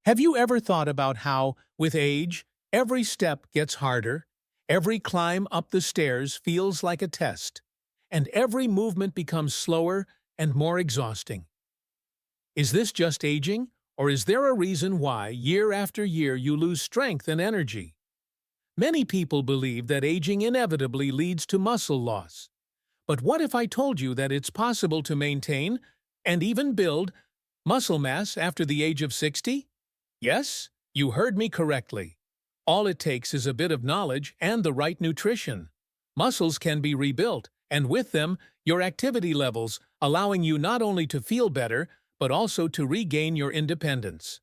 Have you ever thought about how, with age, every step gets harder, every climb up the stairs feels like a test, and every movement becomes slower and more exhausting? Is this just aging, or is there a reason why, year after year, you lose strength and energy? Many people believe that aging inevitably leads to muscle loss. But what if I told you that it's possible to maintain, and even build, muscle mass after the age of 60? Yes, you heard me correctly. All it takes is a bit of knowledge and the right nutrition. Muscles can be rebuilt, and with them, your activity levels, allowing you not only to feel better, but also to regain your independence.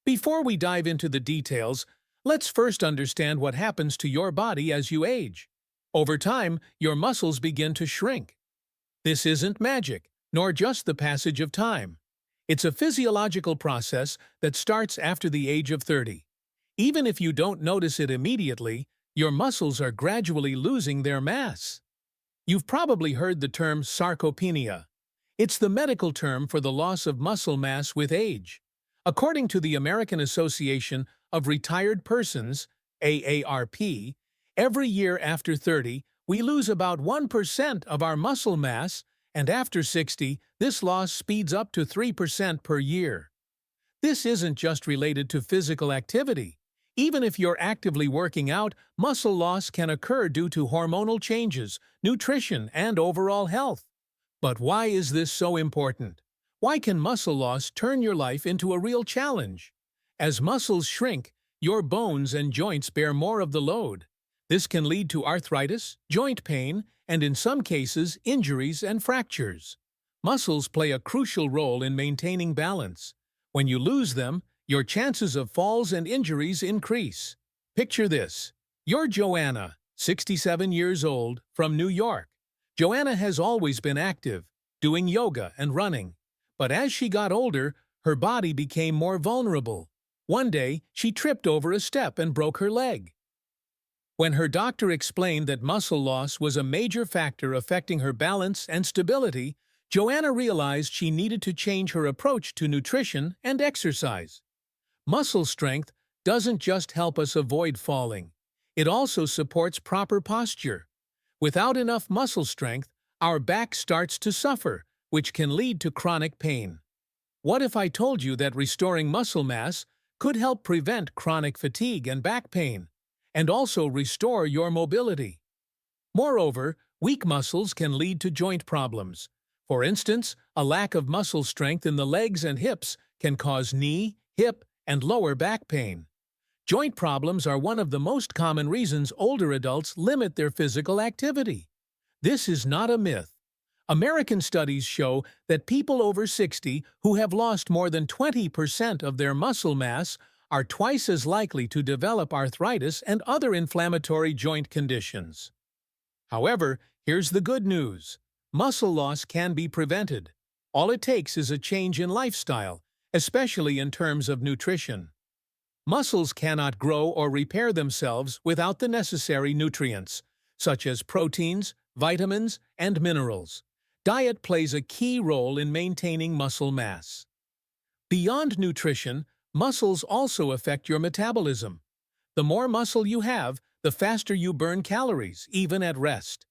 Before we dive into the details, let's first understand what happens to your body as you age. Over time, your muscles begin to shrink. This isn't magic, nor just the passage of time. It's a physiological process that starts after the age of 30. Even if you don't notice it immediately, your muscles are gradually losing their mass. You've probably heard the term sarcopenia. It's the medical term for the loss of muscle mass with age. According to the American Association of Retired Persons, AARP, every year after 30, we lose about 1% of our muscle mass, and after 60, this loss speeds up to 3% per year. This isn't just related to physical activity. Even if you're actively working out, muscle loss can occur due to hormonal changes, nutrition, and overall health. But why is this so important? Why can muscle loss turn your life into a real challenge? As muscles shrink, your bones and joints bear more of the load. This can lead to arthritis, joint pain, and in some cases, injuries and fractures. Muscles play a crucial role in maintaining balance. When you lose them, your chances of falls and injuries increase. Picture this. You're Joanna, 67 years old, from New York. Joanna has always been active, doing yoga and running. But as she got older, her body became more vulnerable. One day, she tripped over a step and broke her leg. When her doctor explained that muscle loss was a major factor affecting her balance and stability, Joanna realized she needed to change her approach to nutrition and exercise. Muscle strength doesn't just help us avoid falling. It also supports proper posture. Without enough muscle strength, our back starts to suffer, which can lead to chronic pain. What if I told you that restoring muscle mass could help prevent chronic fatigue and back pain, and also restore your mobility? Moreover, weak muscles can lead to joint problems. For instance, a lack of muscle strength in the legs and hips can cause knee, hip, and lower back pain. Joint problems are one of the most common reasons older adults limit their physical activity. This is not a myth. American studies show that people over 60 who have lost more than 20% of their muscle mass are twice as likely to develop arthritis and other inflammatory joint conditions. However, here's the good news. Muscle loss can be prevented. All it takes is a change in lifestyle, especially in terms of nutrition. Muscles cannot grow or repair themselves without the necessary nutrients, such as proteins, vitamins, and minerals. Diet plays a key role in maintaining muscle mass. Beyond nutrition, muscles also affect your metabolism. The more muscle you have, the faster you burn calories, even at rest.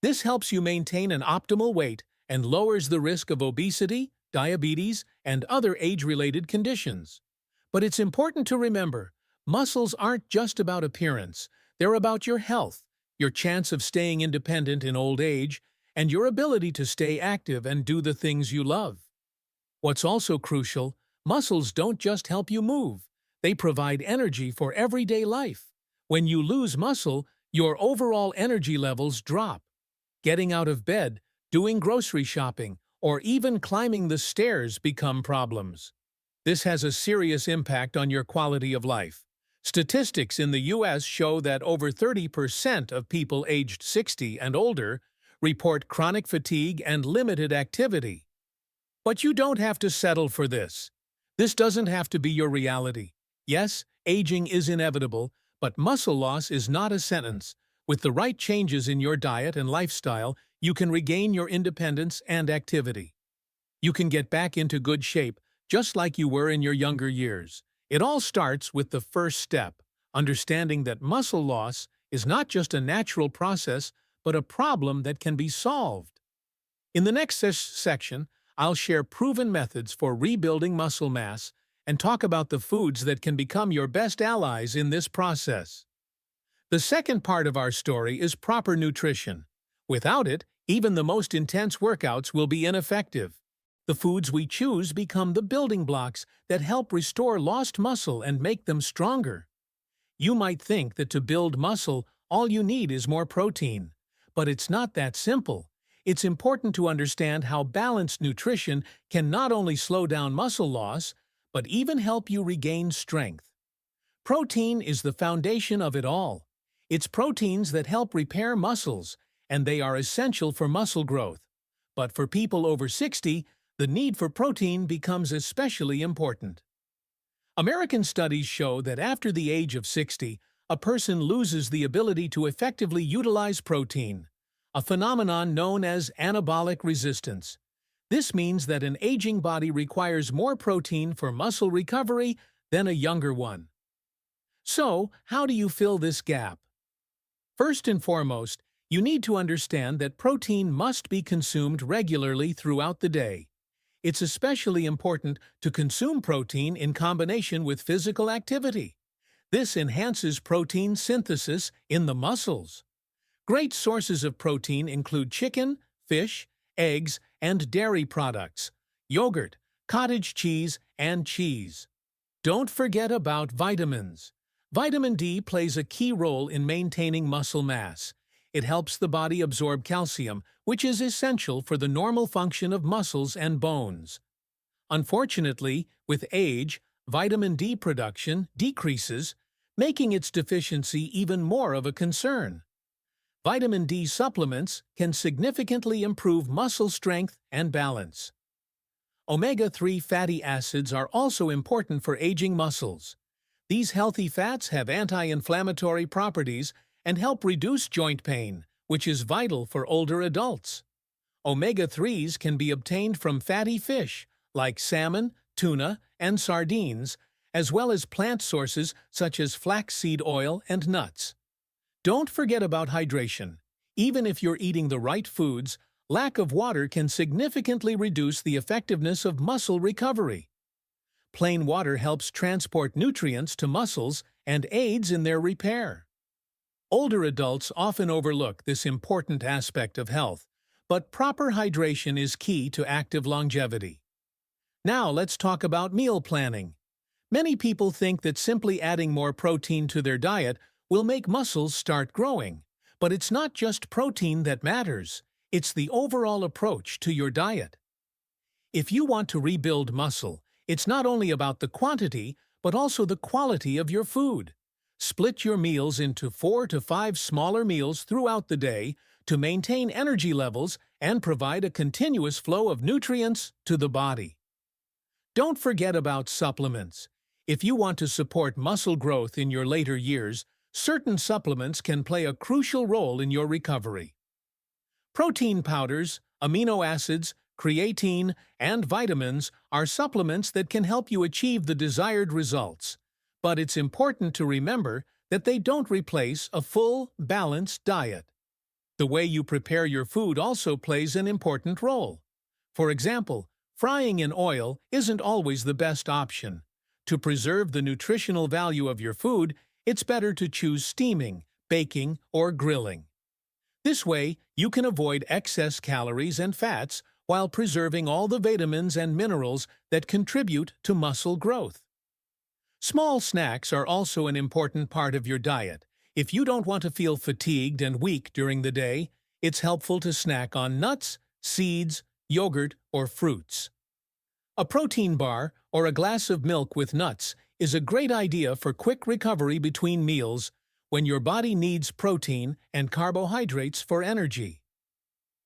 This helps you maintain an optimal weight and lowers the risk of obesity, diabetes, and other age-related conditions. But it's important to remember, muscles aren't just about appearance. They're about your health, your chance of staying independent in old age, and your ability to stay active and do the things you love. What's also crucial, muscles don't just help you move. They provide energy for everyday life. When you lose muscle, your overall energy levels drop. Getting out of bed, doing grocery shopping, or even climbing the stairs become problems. This has a serious impact on your quality of life. Statistics in the U.S. show that over 30% of people aged 60 and older report chronic fatigue and limited activity. But you don't have to settle for this. This doesn't have to be your reality. Yes, aging is inevitable, but muscle loss is not a sentence. With the right changes in your diet and lifestyle, you can regain your independence and activity. You can get back into good shape, just like you were in your younger years. It all starts with the first step, understanding that muscle loss is not just a natural process, but a problem that can be solved. In the next section, I'll share proven methods for rebuilding muscle mass and talk about the foods that can become your best allies in this process. The second part of our story is proper nutrition. Without it, even the most intense workouts will be ineffective. The foods we choose become the building blocks that help restore lost muscle and make them stronger. You might think that to build muscle, all you need is more protein. But it's not that simple. It's important to understand how balanced nutrition can not only slow down muscle loss, but even help you regain strength. Protein is the foundation of it all. It's proteins that help repair muscles, and they are essential for muscle growth. But for people over 60, the need for protein becomes especially important. American studies show that after the age of 60, a person loses the ability to effectively utilize protein, a phenomenon known as anabolic resistance. This means that an aging body requires more protein for muscle recovery than a younger one. So, how do you fill this gap? First and foremost, you need to understand that protein must be consumed regularly throughout the day. It's especially important to consume protein in combination with physical activity. This enhances protein synthesis in the muscles. Great sources of protein include chicken, fish, eggs, and dairy products, yogurt, cottage cheese, and cheese. Don't forget about vitamins. Vitamin D plays a key role in maintaining muscle mass. It helps the body absorb calcium, which is essential for the normal function of muscles and bones. Unfortunately, with age, vitamin D production decreases, making its deficiency even more of a concern. Vitamin D supplements can significantly improve muscle strength and balance. Omega-3 fatty acids are also important for aging muscles. These healthy fats have anti-inflammatory properties and help reduce joint pain, which is vital for older adults. Omega-3s can be obtained from fatty fish, like salmon, tuna, and sardines, as well as plant sources such as flaxseed oil and nuts. Don't forget about hydration. Even if you're eating the right foods, lack of water can significantly reduce the effectiveness of muscle recovery. Plain water helps transport nutrients to muscles and aids in their repair. Older adults often overlook this important aspect of health, but proper hydration is key to active longevity. Now let's talk about meal planning. Many people think that simply adding more protein to their diet will make muscles start growing. But it's not just protein that matters, it's the overall approach to your diet. If you want to rebuild muscle, it's not only about the quantity, but also the quality of your food. Split your meals into 4 to 5 smaller meals throughout the day to maintain energy levels and provide a continuous flow of nutrients to the body. Don't forget about supplements. If you want to support muscle growth in your later years, certain supplements can play a crucial role in your recovery. Protein powders, amino acids, creatine, and vitamins are supplements that can help you achieve the desired results. But it's important to remember that they don't replace a full, balanced diet. The way you prepare your food also plays an important role. For example, frying in oil isn't always the best option. To preserve the nutritional value of your food, it's better to choose steaming, baking, or grilling. This way, you can avoid excess calories and fats while preserving all the vitamins and minerals that contribute to muscle growth. Small snacks are also an important part of your diet. If you don't want to feel fatigued and weak during the day, it's helpful to snack on nuts, seeds, yogurt, or fruits. A protein bar or a glass of milk with nuts is a great idea for quick recovery between meals when your body needs protein and carbohydrates for energy.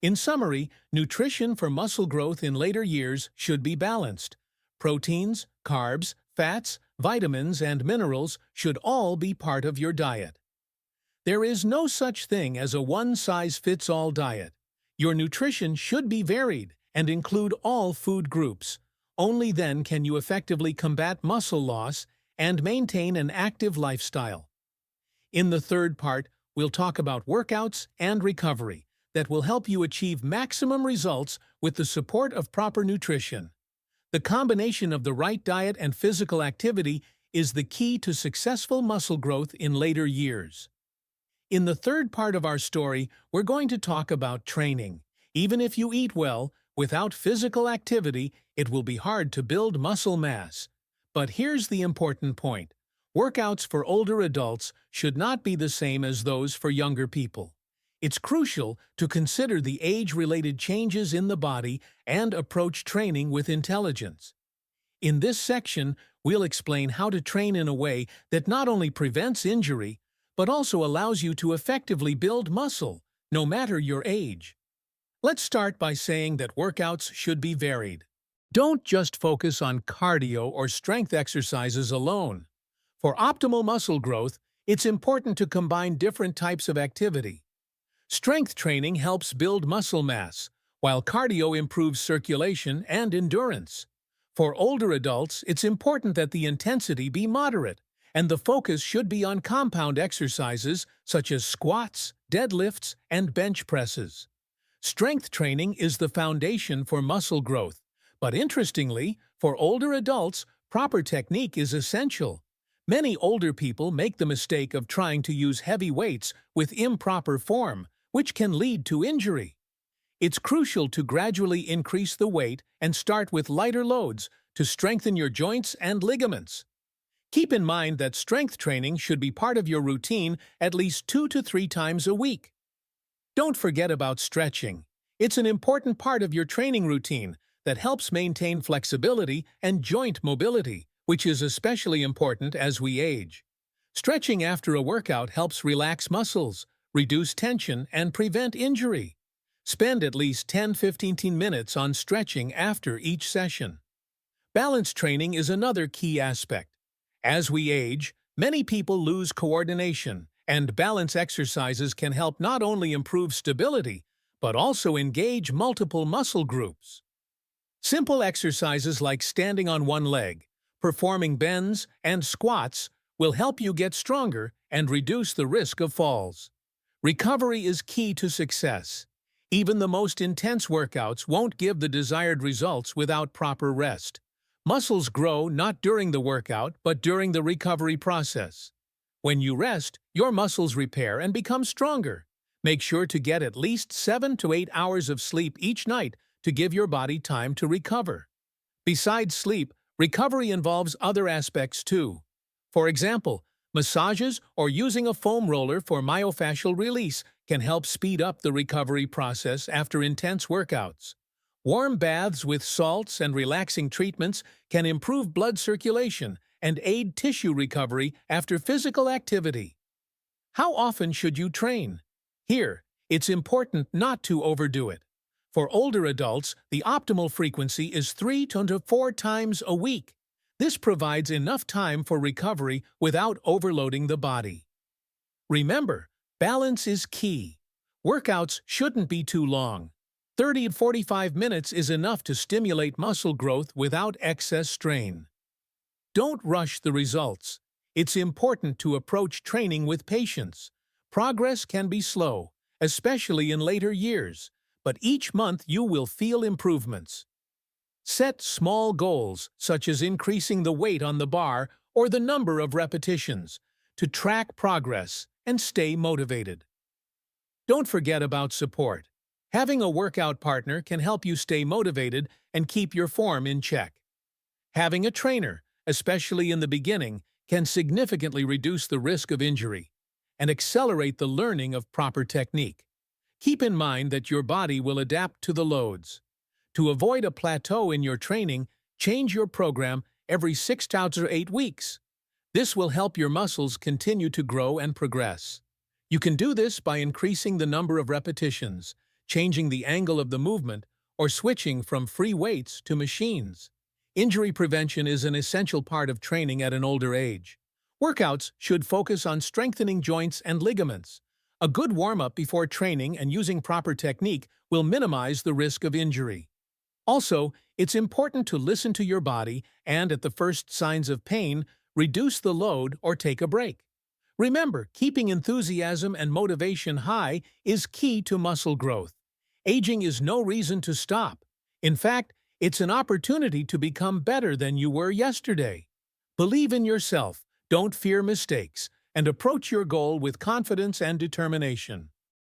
In summary, nutrition for muscle growth in later years should be balanced. Proteins, carbs, fats, vitamins, and minerals should all be part of your diet. There is no such thing as a one-size-fits-all diet. Your nutrition should be varied and include all food groups. Only then can you effectively combat muscle loss and maintain an active lifestyle. In the third part, we'll talk about workouts and recovery that will help you achieve maximum results with the support of proper nutrition. The combination of the right diet and physical activity is the key to successful muscle growth in later years. In the third part of our story, we're going to talk about training. Even if you eat well, without physical activity, it will be hard to build muscle mass. But here's the important point. Workouts for older adults should not be the same as those for younger people. It's crucial to consider the age-related changes in the body and approach training with intelligence. In this section, we'll explain how to train in a way that not only prevents injury, but also allows you to effectively build muscle, no matter your age. Let's start by saying that workouts should be varied. Don't just focus on cardio or strength exercises alone. For optimal muscle growth, it's important to combine different types of activity. Strength training helps build muscle mass, while cardio improves circulation and endurance. For older adults, it's important that the intensity be moderate, and the focus should be on compound exercises such as squats, deadlifts, and bench presses. Strength training is the foundation for muscle growth, but interestingly, for older adults, proper technique is essential. Many older people make the mistake of trying to use heavy weights with improper form, which can lead to injury. It's crucial to gradually increase the weight and start with lighter loads to strengthen your joints and ligaments. Keep in mind that strength training should be part of your routine at least 2 to 3 times a week. Don't forget about stretching. It's an important part of your training routine that helps maintain flexibility and joint mobility, which is especially important as we age. Stretching after a workout helps relax muscles, reduce tension, and prevent injury. Spend at least 10–15 minutes on stretching after each session. Balance training is another key aspect. As we age, many people lose coordination, and balance exercises can help not only improve stability, but also engage multiple muscle groups. Simple exercises like standing on one leg, performing bends, and squats will help you get stronger and reduce the risk of falls. Recovery is key to success. Even the most intense workouts won't give the desired results without proper rest. Muscles grow not during the workout, but during the recovery process. When you rest, your muscles repair and become stronger. Make sure to get at least 7 to 8 hours of sleep each night to give your body time to recover. Besides sleep, recovery involves other aspects too. For example, massages or using a foam roller for myofascial release can help speed up the recovery process after intense workouts. Warm baths with salts and relaxing treatments can improve blood circulation and aid tissue recovery after physical activity. How often should you train? Here, it's important not to overdo it. For older adults, the optimal frequency is 3 to 4 times a week. This provides enough time for recovery without overloading the body. Remember, balance is key. Workouts shouldn't be too long. 30 to 45 minutes is enough to stimulate muscle growth without excess strain. Don't rush the results. It's important to approach training with patience. Progress can be slow, especially in later years, but each month you will feel improvements. Set small goals, such as increasing the weight on the bar or the number of repetitions, to track progress and stay motivated. Don't forget about support. Having a workout partner can help you stay motivated and keep your form in check. Having a trainer, especially in the beginning, can significantly reduce the risk of injury and accelerate the learning of proper technique. Keep in mind that your body will adapt to the loads. To avoid a plateau in your training, change your program every 6 to 8 weeks. This will help your muscles continue to grow and progress. You can do this by increasing the number of repetitions, changing the angle of the movement, or switching from free weights to machines. Injury prevention is an essential part of training at an older age. Workouts should focus on strengthening joints and ligaments. A good warm-up before training and using proper technique will minimize the risk of injury. Also, it's important to listen to your body and, at the first signs of pain, reduce the load, or take a break. Remember, keeping enthusiasm and motivation high is key to muscle growth. Aging is no reason to stop. In fact, it's an opportunity to become better than you were yesterday. Believe in yourself, don't fear mistakes, and approach your goal with confidence and determination.